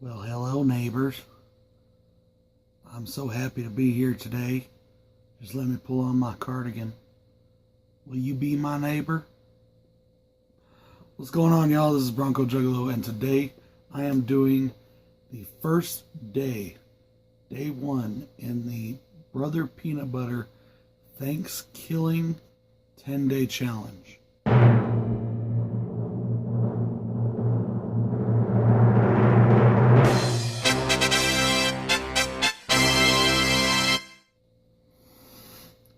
Well, hello, neighbors. I'm so happy to be here today. Just let me pull on my cardigan. Will you be my neighbor? What's going on, y'all? This is BroncoJuggalo, and today I am doing the first day one, in the Brother Peanut Butter Thankskilling 10-day challenge.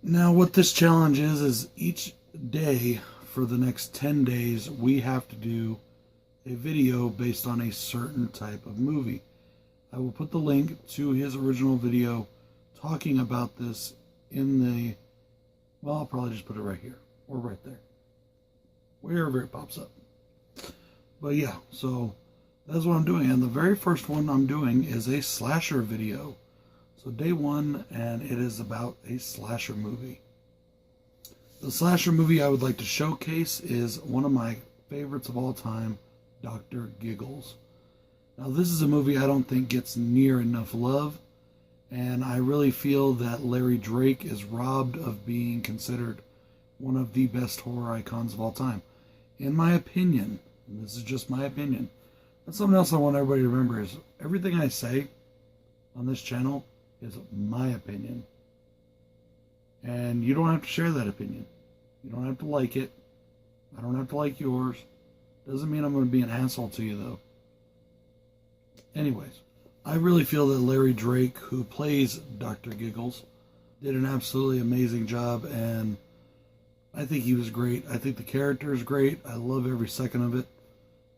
Now, what this challenge is each day for the next 10 days, we have to do a video based on a certain type of movie. I will put the link to his original video talking about this in the, well, I'll probably just put it right here or right there, wherever it pops up. But yeah, so that's what I'm doing. And the very first one I'm doing is a slasher video. So day one, and it is about a slasher movie. The slasher movie I would like to showcase is one of my favorites of all time, Dr. Giggles. Now, this is a movie I don't think gets near enough love, and I really feel that Larry Drake is robbed of being considered one of the best horror icons of all time. In my opinion, and this is just my opinion, that's something else I want everybody to remember is everything I say on this channel is my opinion. And you don't have to share that opinion. You don't have to like it. I don't have to like yours. Doesn't mean I'm going to be an asshole to you, though. Anyways, I really feel that Larry Drake, who plays Dr. Giggles, did an absolutely amazing job, and I think he was great. I think the character is great. I love every second of it,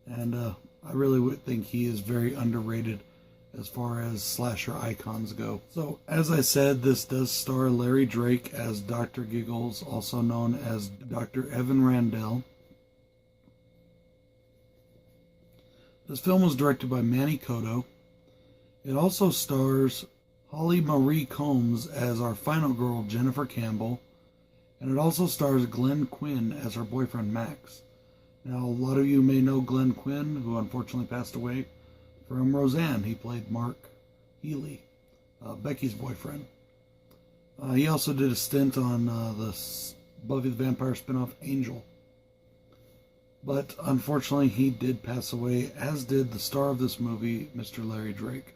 and I really would think he is very underrated as far as slasher icons go. So, as I said, this does star Larry Drake as Dr. Giggles, also known as Dr. Evan Randell. This film was directed by Manny Cotto. It also stars Holly Marie Combs as our final girl, Jennifer Campbell, and it also stars Glenn Quinn as her boyfriend, Max. Now, a lot of you may know Glenn Quinn, who unfortunately passed away, from Roseanne. He played Mark Healy, Becky's boyfriend. He also did a stint on the Buffy the Vampire spinoff, Angel. But unfortunately, he did pass away, as did the star of this movie, Mr. Larry Drake.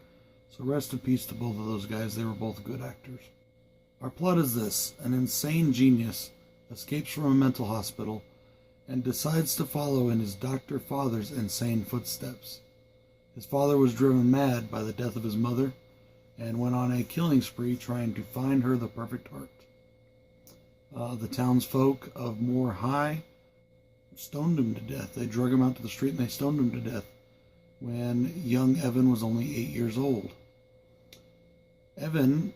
So rest in peace to both of those guys. They were both good actors. Our plot is this. An insane genius escapes from a mental hospital and decides to follow in his doctor father's insane footsteps. His father was driven mad by the death of his mother and went on a killing spree trying to find her the perfect heart. The townsfolk of Moore High stoned him to death. They drug him out to the street and they stoned him to death when young Evan was only 8 years old. Evan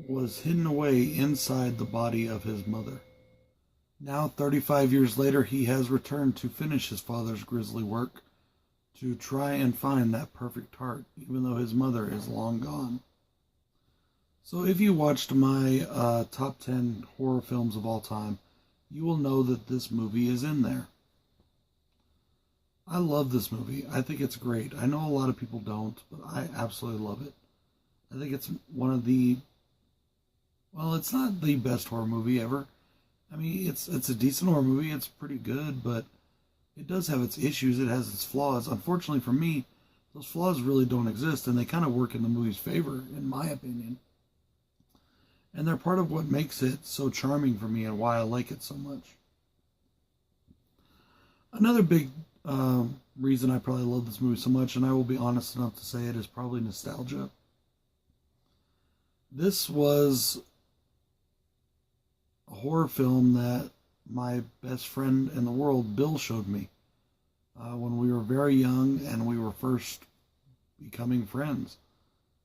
was hidden away inside the body of his mother. Now, 35 years later, he has returned to finish his father's grisly work, to try and find that perfect heart, even though his mother is long gone. So if you watched my top 10 horror films of all time, you will know that this movie is in there. I love this movie. I think it's great. I know a lot of people don't, but I absolutely love it. I think it's one of the, well, it's not the best horror movie ever. I mean, it's a decent horror movie. It's pretty good, but it does have its issues. It has its flaws. Unfortunately for me, those flaws really don't exist, and they kind of work in the movie's favor, in my opinion. And they're part of what makes it so charming for me and why I like it so much. Another big reason I probably love this movie so much, and I will be honest enough to say it, is probably nostalgia. This was a horror film that my best friend in the world, Bill, showed me when we were very young and we were first becoming friends.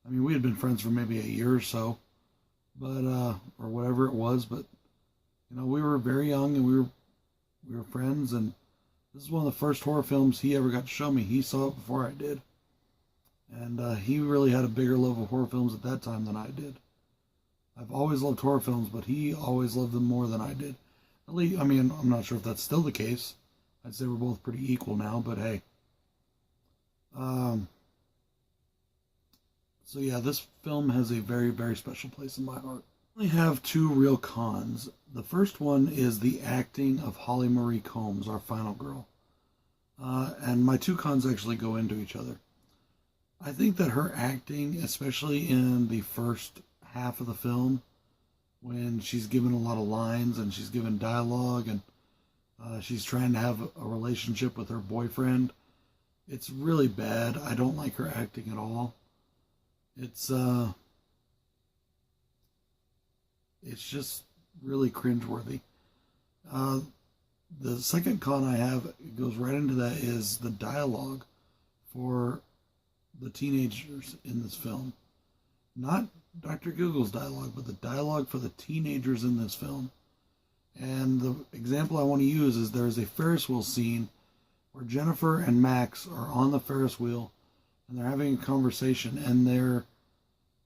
I mean, we had been friends for maybe a year or so, but or whatever it was. But you know, we were very young and we were friends. And this is one of the first horror films he ever got to show me. He saw it before I did, and he really had a bigger love of horror films at that time than I did. I've always loved horror films, but he always loved them more than I did. At least, I mean, I'm not sure if that's still the case. I'd say we're both pretty equal now, but hey. So yeah, this film has a very, very special place in my heart. I only have two real cons. The first one is the acting of Holly Marie Combs, our final girl. And my two cons actually go into each other. I think that her acting, especially in the first half of the film, when she's given a lot of lines and she's given dialogue and she's trying to have a relationship with her boyfriend, it's really bad. I don't like her acting at all. It's just really cringeworthy. The second con I have, it goes right into that, is the dialogue for the teenagers in this film. Not Dr. Giggles' dialogue, but the dialogue for the teenagers in this film. And the example I want to use is there's a Ferris wheel scene where Jennifer and Max are on the Ferris wheel and they're having a conversation, and their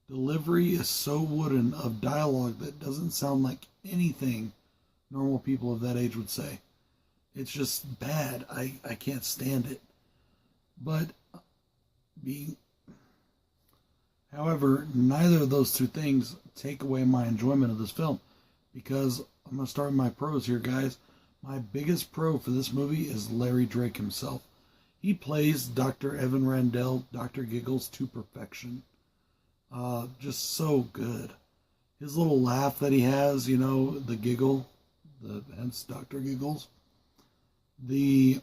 delivery is so wooden of dialogue that doesn't sound like anything normal people of that age would say. It's just bad. I can't stand it. But however, neither of those two things take away my enjoyment of this film, because I'm going to start with my pros here, guys. My biggest pro for this movie is Larry Drake himself. He plays Dr. Evan Randell, Dr. Giggles, to perfection. Just so good. His little laugh that he has, you know, the giggle, hence Dr. Giggles. The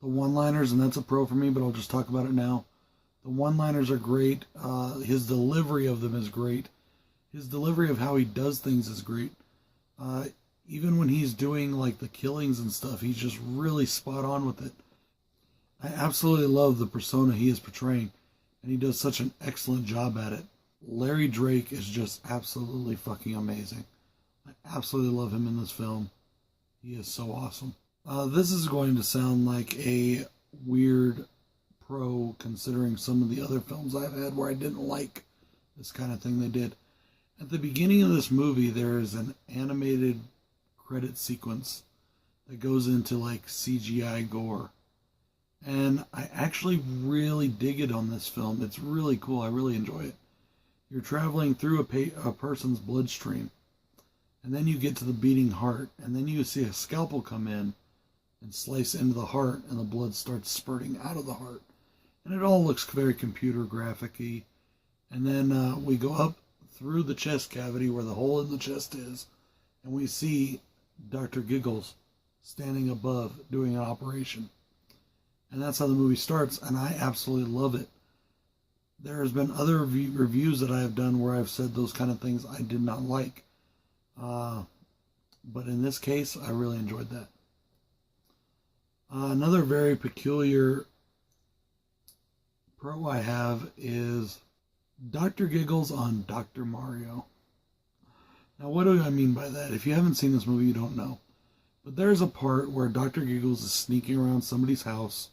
one-liners, and that's a pro for me, but I'll just talk about it now. The one-liners are great. His delivery of them is great. His delivery of how he does things is great. Even when he's doing like the killings and stuff, he's just really spot on with it. I absolutely love the persona he is portraying, and he does such an excellent job at it. Larry Drake is just absolutely fucking amazing. I absolutely love him in this film. He is so awesome. This is going to sound like a weird pro, considering some of the other films I've had where I didn't like this kind of thing they did. At the beginning of this movie, there is an animated credit sequence that goes into like CGI gore. And I actually really dig it on this film. It's really cool. I really enjoy it. You're traveling through a person's bloodstream, and then you get to the beating heart, and then you see a scalpel come in and slice into the heart, and the blood starts spurting out of the heart. And it all looks very computer graphic-y. And then we go up through the chest cavity where the hole in the chest is, and we see Dr. Giggles standing above doing an operation. And that's how the movie starts, and I absolutely love it. There's been other reviews that I have done where I've said those kind of things I did not like. But in this case, I really enjoyed that. Another very peculiar pro I have is Dr. Giggles on Dr. Mario. Now, what do I mean by that? If you haven't seen this movie, you don't know. But there's a part where Dr. Giggles is sneaking around somebody's house,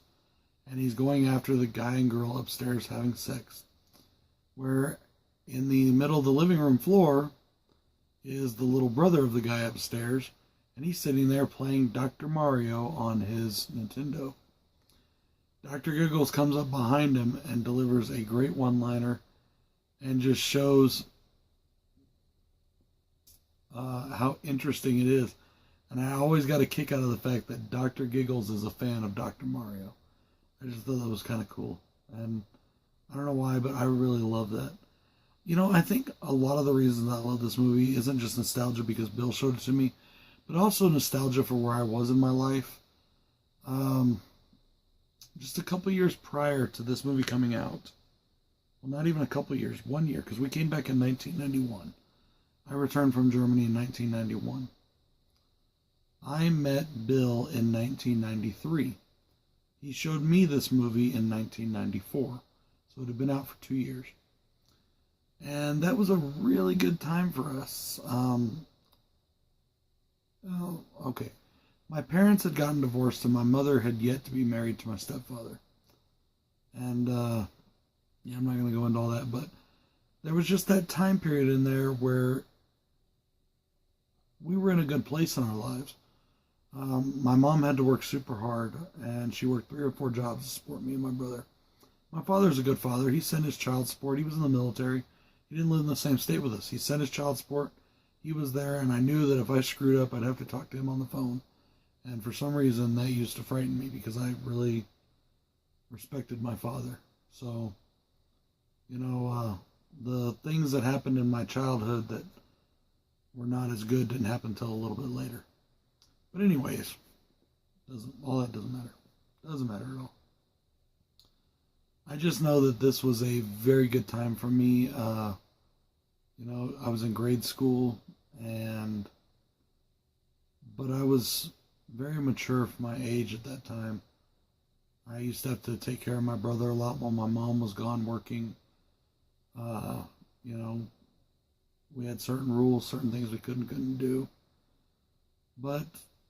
and he's going after the guy and girl upstairs having sex. Where in the middle of the living room floor is the little brother of the guy upstairs, and he's sitting there playing Dr. Mario on his Nintendo. Dr. Giggles comes up behind him and delivers a great one-liner and just shows how interesting it is. And I always got a kick out of the fact that Dr. Giggles is a fan of Dr. Mario. I just thought that was kind of cool. And I don't know why, but I really love that. You know, I think a lot of the reasons I love this movie isn't just nostalgia because Bill showed it to me, but also nostalgia for where I was in my life. Just a couple years prior to this movie coming out, well, not even a couple years, 1 year, because we came back in 1991. I returned from Germany in 1991. I met Bill in 1993. He showed me this movie in 1994, so it had been out for 2 years. And that was a really good time for us. Okay. My parents had gotten divorced, and my mother had yet to be married to my stepfather. And, yeah, I'm not going to go into all that, but there was just that time period in there where we were in a good place in our lives. My mom had to work super hard, and she worked 3 or 4 jobs to support me and my brother. My father's a good father. He sent his child support. He was in the military. He didn't live in the same state with us. He sent his child support. He was there, and I knew that if I screwed up, I'd have to talk to him on the phone. And for some reason, that used to frighten me because I really respected my father. So, the things that happened in my childhood that were not as good didn't happen until a little bit later. But anyways, all that doesn't matter. Doesn't matter at all. I just know that this was a very good time for me. I was in grade school, but I was very mature for my age at that time. I used to have to take care of my brother a lot while my mom was gone working. We had certain rules, certain things we couldn't do. But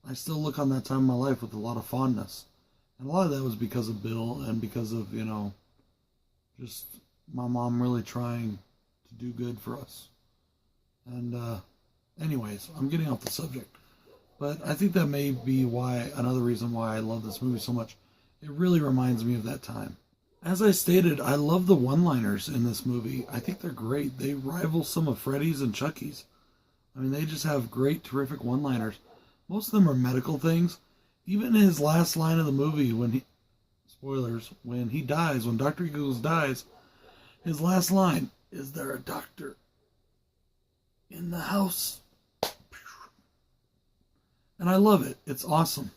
I still look on that time of my life with a lot of fondness. And a lot of that was because of Bill and because of, just my mom really trying to do good for us. And anyways, I'm getting off the subject. But I think that may be another reason why I love this movie so much. It really reminds me of that time. As I stated, I love the one-liners in this movie. I think they're great. They rival some of Freddy's and Chucky's. I mean, they just have great, terrific one-liners. Most of them are medical things. Even his last line of the movie, spoilers, when he dies, when Dr. Giggles dies, his last line, "Is there a doctor in the house?" And I love it. It's awesome.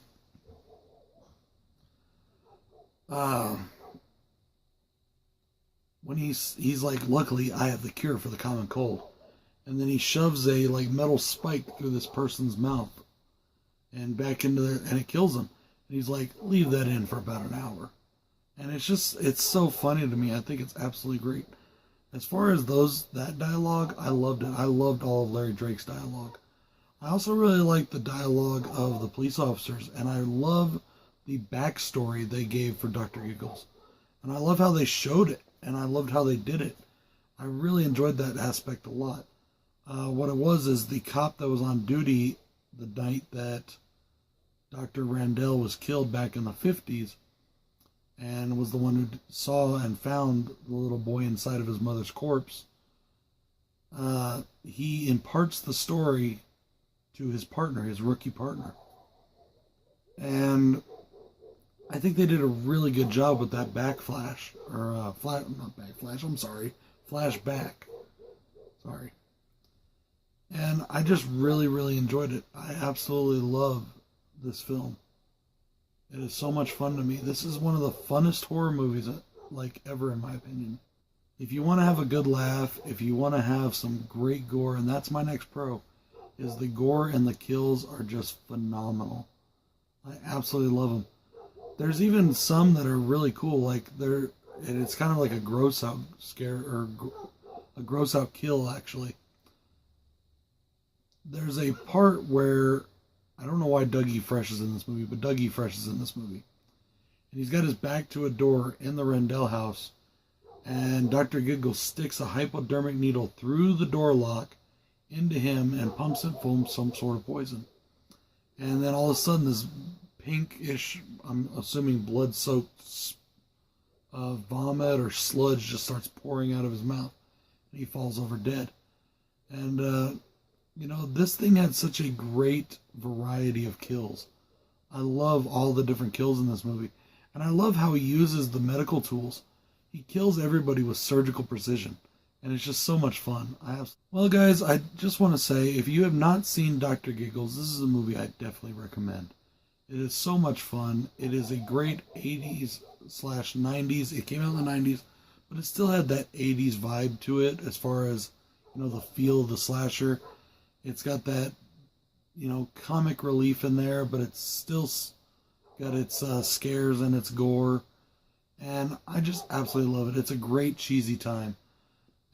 When he's like, "Luckily, I have the cure for the common cold," and then he shoves a metal spike through this person's mouth and back into and it kills him. And he's like, "Leave that in for about an hour," and it's so funny to me. I think it's absolutely great. As far as that dialogue, I loved it. I loved all of Larry Drake's dialogue. I also really like the dialogue of the police officers, and I love the backstory they gave for Dr. Giggles. And I love how they showed it, and I loved how they did it. I really enjoyed that aspect a lot. What it was is the cop that was on duty the night that Dr. Randall was killed back in the 50s, and was the one who saw and found the little boy inside of his mother's corpse. He imparts the story to his partner, his rookie partner. And I think they did a really good job with that flashback. Sorry. And I just really, really enjoyed it. I absolutely love this film. It is so much fun to me. This is one of the funnest horror movies ever, in my opinion. If you want to have a good laugh, if you want to have some great gore, and that's my next pro, is the gore and the kills are just phenomenal. I absolutely love them. There's even some that are really cool, and it's kind of like a gross out scare, or a gross out kill, actually. There's a part where, I don't know why Dougie Fresh is in this movie, but Dougie Fresh is in this movie. And he's got his back to a door in the Rendell house, and Dr. Giggles sticks a hypodermic needle through the door lock into him and pumps it full of some sort of poison. And then all of a sudden, this pinkish, I'm assuming blood-soaked vomit or sludge just starts pouring out of his mouth. And he falls over dead. And, this thing had such a great variety of kills. I love all the different kills in this movie. And I love how he uses the medical tools. He kills everybody with surgical precision. And it's just so much fun. Well, guys, I just want to say, if you have not seen Dr. Giggles, this is a movie I definitely recommend. It is so much fun. It is a great 80s/90s. It came out in the 90s, but it still had that 80s vibe to it as far as, the feel of the slasher. It's got that, comic relief in there, but it's still got its scares and its gore. And I just absolutely love it. It's a great cheesy time.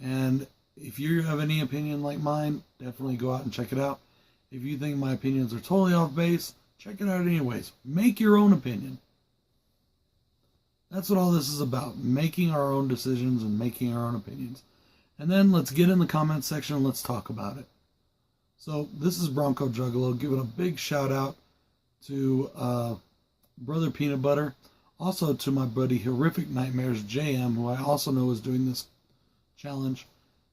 And if you have any opinion like mine, definitely go out and check it out. If you think my opinions are totally off base, check it out anyways. Make your own opinion. That's what all this is about. Making our own decisions and making our own opinions. And then let's get in the comments section and let's talk about it. So this is BroncoJuggalo giving a big shout out to Brother Peanut Butter. Also to my buddy Horrific Nightmares JM, who I also know is doing this challenge,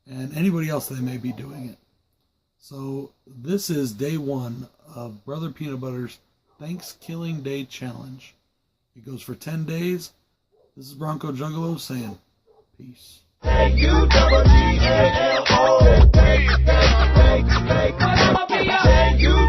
and anybody else that may be doing it. So this is day 1 of Brother Peanut Butter's Thankskilling Day Challenge. It goes for 10 days. This is BroncoJuggalo saying peace. Thankskilling.